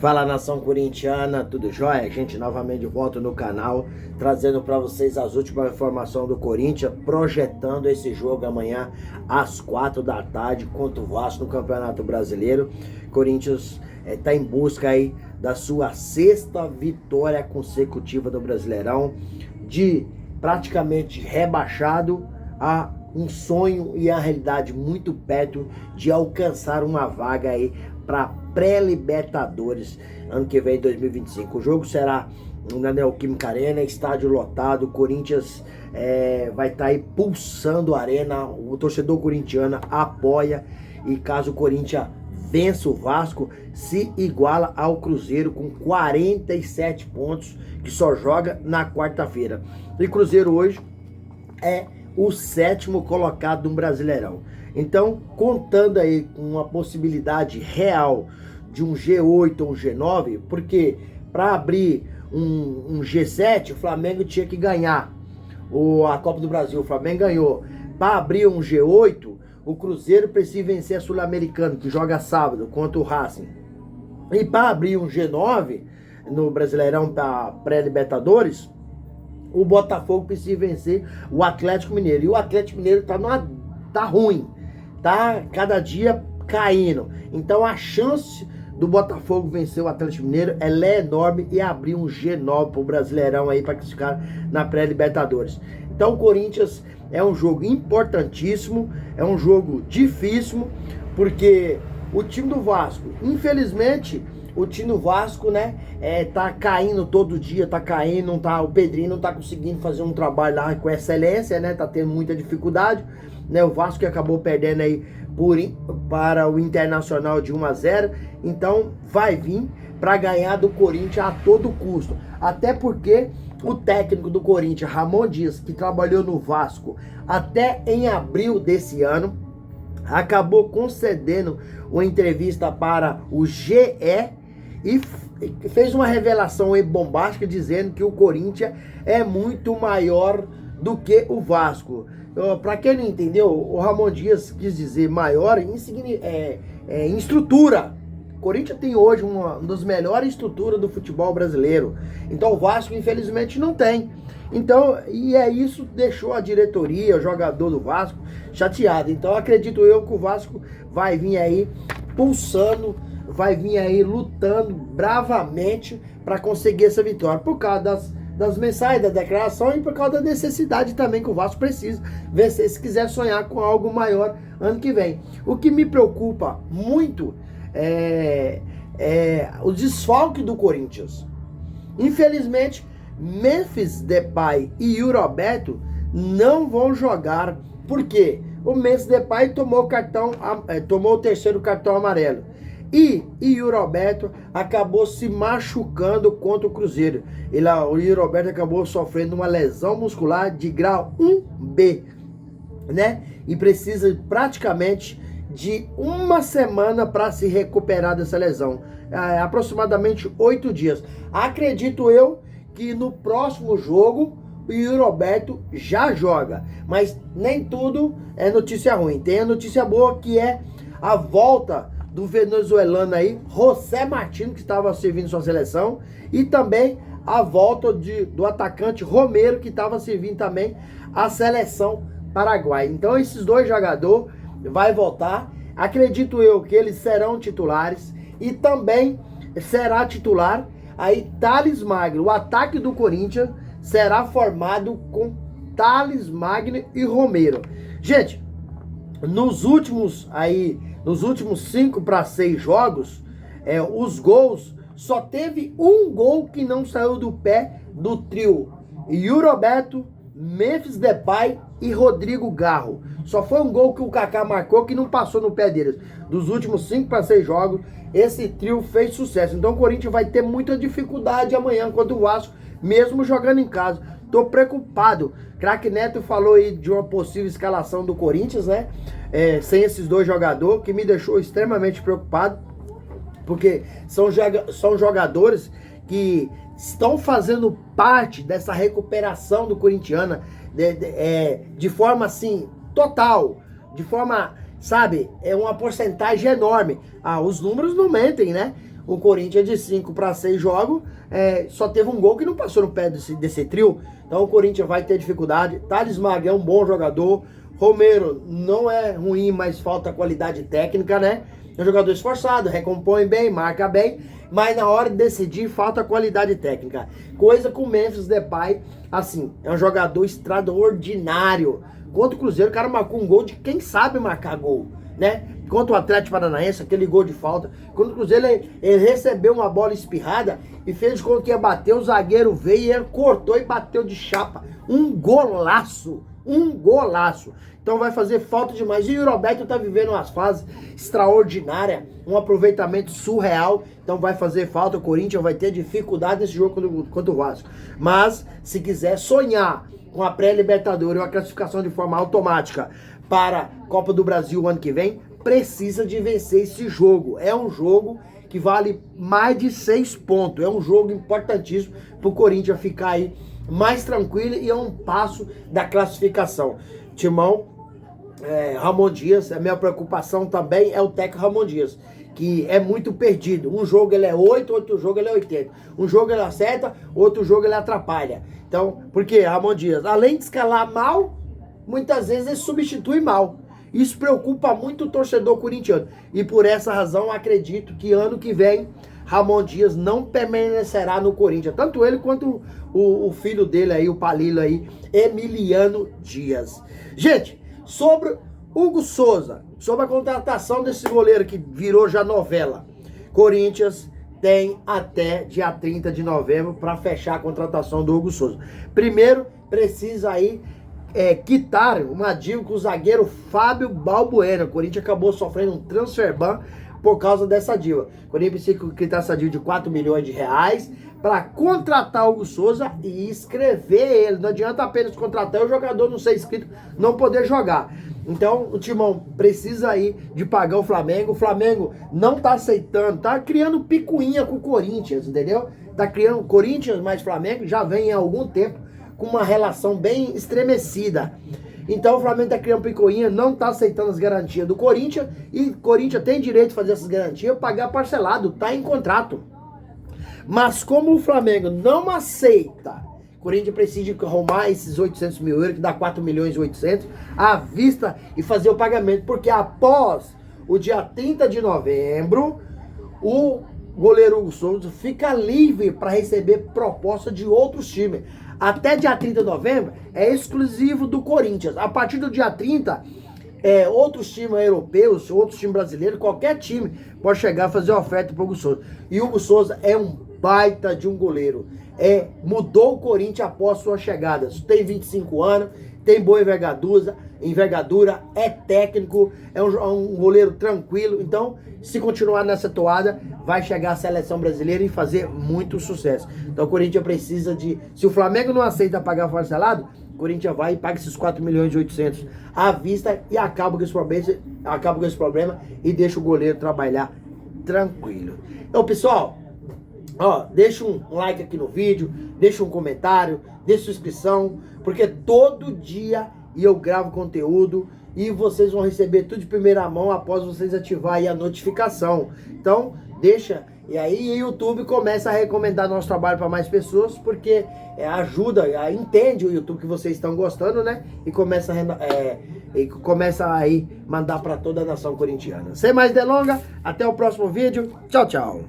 Fala, nação corintiana, tudo jóia? Gente, novamente de volta no canal, trazendo para vocês as últimas informações do Corinthians, projetando esse jogo amanhã às 4 da tarde contra o Vasco no Campeonato Brasileiro. Corinthians está em busca aí da sua sexta vitória consecutiva do Brasileirão, de praticamente rebaixado a um sonho e a realidade muito perto de alcançar uma vaga aí para pré-Libertadores ano que vem, 2025. O jogo será na Neoquímica Arena, estádio lotado. O Corinthians vai estar aí pulsando a arena. O torcedor corintiano apoia, e caso o Corinthians vença o Vasco, se iguala ao Cruzeiro com 47 pontos, que só joga na quarta-feira. E Cruzeiro hoje é o 7º colocado do Brasileirão. Então, contando aí com uma possibilidade real de um G8 ou um G9, porque para abrir um G7, o Flamengo tinha que ganhar a Copa do Brasil, o Flamengo ganhou. Para abrir um G8, o Cruzeiro precisa vencer a Sul-Americana, que joga sábado, contra o Racing. E para abrir um G9 no Brasileirão para pré-Libertadores, o Botafogo precisa vencer o Atlético Mineiro. E o Atlético Mineiro tá ruim, tá cada dia caindo. Então a chance do Botafogo vencer o Atlético Mineiro, ela é enorme, e abrir um G9 pro Brasileirão aí para classificar na pré-Libertadores. Então o Corinthians é um jogo importantíssimo, é um jogo difícil, porque o time do Vasco, infelizmente, o time do Vasco, né, tá caindo todo dia, tá caindo, o Pedrinho não tá conseguindo fazer um trabalho lá com excelência, né, tá tendo muita dificuldade, né, o Vasco que acabou perdendo aí para o Internacional de 1-0, então vai vir para ganhar do Corinthians a todo custo, até porque o técnico do Corinthians, Ramon Dias, que trabalhou no Vasco até em abril desse ano, acabou concedendo uma entrevista para o GE e fez uma revelação aí bombástica, dizendo que o Corinthians é muito maior do que o Vasco. Para quem não entendeu, o Ramon Dias quis dizer maior em estrutura. O Corinthians tem hoje uma das melhores estruturas do futebol brasileiro. Então o Vasco, infelizmente, não tem. Então, e isso deixou a diretoria, o jogador do Vasco, chateado. Então acredito eu que o Vasco vai vir aí pulsando, vai vir aí lutando bravamente para conseguir essa vitória, por causa das mensagens, da declaração, e por causa da necessidade também que o Vasco precisa vencer se quiser sonhar com algo maior ano que vem. O que me preocupa muito é o desfalque do Corinthians. Infelizmente, Memphis Depay e Yuri Alberto não vão jogar. Por quê? O Memphis Depay tomou o terceiro cartão amarelo. E Yuri Alberto acabou se machucando contra o Cruzeiro. O Yuri Alberto acabou sofrendo uma lesão muscular de grau 1B, né? E precisa praticamente de uma semana para se recuperar dessa lesão. Aproximadamente 8 dias. Acredito eu que no próximo jogo o Yuri Alberto já joga. Mas nem tudo é notícia ruim. Tem a notícia boa, que é a volta do venezuelano aí, José Martino, que estava servindo sua seleção, e também a volta do atacante Romero, que estava servindo também a seleção paraguaia. Então esses dois jogadores vão voltar. Acredito eu que eles serão titulares, e também será titular aí Thales Magno. O ataque do Corinthians será formado com Thales Magno e Romero. Gente, nos últimos 5 para 6 jogos, os gols, só teve um gol que não saiu do pé do trio Yuri Alberto, Memphis Depay e Rodrigo Garro. Só foi um gol que o Kaká marcou que não passou no pé deles. Dos últimos 5 para 6 jogos, esse trio fez sucesso. Então o Corinthians vai ter muita dificuldade amanhã contra o Vasco, mesmo jogando em casa. Tô preocupado. Craque Neto falou aí de uma possível escalação do Corinthians, né? Sem esses dois jogadores, que me deixou extremamente preocupado, porque são jogadores que estão fazendo parte dessa recuperação do corintiano de forma assim, total, de forma, sabe, é uma porcentagem enorme. Os números não mentem, né? O Corinthians de 5 para 6 jogos, só teve um gol que não passou no pé desse trio. Então o Corinthians vai ter dificuldade. Thales Magno é um bom jogador. Romero não é ruim, mas falta qualidade técnica, né? É um jogador esforçado, recompõe bem, marca bem, mas na hora de decidir falta qualidade técnica. Coisa com o Memphis Depay, assim, é um jogador extraordinário. Contra o Cruzeiro, o cara marcou um gol de quem sabe marcar gol, né? Contra o Atlético Paranaense, aquele gol de falta. Contra o Cruzeiro, ele recebeu uma bola espirrada e fez de conta que ia bater, o zagueiro veio e ele cortou e bateu de chapa. Um golaço! Um golaço. Então vai fazer falta demais. E o Roberto tá vivendo umas fases extraordinárias, um aproveitamento surreal. Então vai fazer falta. O Corinthians vai ter dificuldade nesse jogo contra o Vasco. Mas se quiser sonhar com a pré-Libertadores ou a classificação de forma automática para a Copa do Brasil o ano que vem, precisa de vencer esse jogo. É um jogo que vale mais de 6 pontos. É um jogo importantíssimo para o Corinthians ficar aí mais tranquilo e é um passo da classificação. Timão, Ramon Dias, a minha preocupação também é o técnico Ramon Dias, que é muito perdido. Um jogo ele é 8, outro jogo ele é 80. Um jogo ele acerta, outro jogo ele atrapalha. Então, porque Ramon Dias, além de escalar mal, muitas vezes ele substitui mal. Isso preocupa muito o torcedor corintiano. E por essa razão, acredito que ano que vem Ramon Dias não permanecerá no Corinthians. Tanto ele quanto o filho dele aí, o Palilo aí, Emiliano Dias. Gente, sobre Hugo Souza, sobre a contratação desse goleiro que virou já novela. Corinthians tem até dia 30 de novembro para fechar a contratação do Hugo Souza. Primeiro, precisa aí quitar uma dívida com o zagueiro Fábio Balbuena. O Corinthians acabou sofrendo um transfer ban por causa dessa dívida. O Corinthians precisa quitar essa dívida de 4 milhões de reais para contratar o Hugo Souza e inscrever ele. Não adianta apenas contratar e o jogador não ser inscrito, não poder jogar. Então o Timão precisa aí de pagar o Flamengo. O Flamengo não tá aceitando, tá criando picuinha com o Corinthians, entendeu? Tá criando Corinthians mais Flamengo, já vem há algum tempo com uma relação bem estremecida. Então o Flamengo tá criando picuinha, não tá aceitando as garantias do Corinthians, e o Corinthians tem direito de fazer essas garantias, pagar parcelado, tá em contrato. Mas como o Flamengo não aceita, o Corinthians precisa arrumar esses 800 mil euros, que dá 4 milhões e 800, à vista e fazer o pagamento, porque após o dia 30 de novembro, o goleiro Hugo Souza fica livre para receber proposta de outros times. Até dia 30 de novembro é exclusivo do Corinthians. A partir do dia 30, outros times europeus, outros times brasileiros, qualquer time pode chegar a fazer oferta para o Hugo Souza. E o Hugo Souza é um baita de um goleiro. Mudou o Corinthians após sua chegada. Tem 25 anos, tem boa envergadura, é técnico, é um goleiro tranquilo. Então, se continuar nessa toada, vai chegar à seleção brasileira e fazer muito sucesso. Então, o Corinthians precisa de... Se o Flamengo não aceita pagar parcelado, o Corinthians vai e paga esses 4 milhões e 800 à vista e acaba com esse problema e deixa o goleiro trabalhar tranquilo. Então, pessoal, deixa um like aqui no vídeo, deixa um comentário, deixa sua inscrição, porque todo dia eu gravo conteúdo e vocês vão receber tudo de primeira mão após vocês ativarem a notificação. Então, deixa, e aí o YouTube começa a recomendar nosso trabalho para mais pessoas, porque ajuda, entende o YouTube que vocês estão gostando, né? E começa aí mandar para toda a nação corintiana. Sem mais delongas, até o próximo vídeo. Tchau, tchau.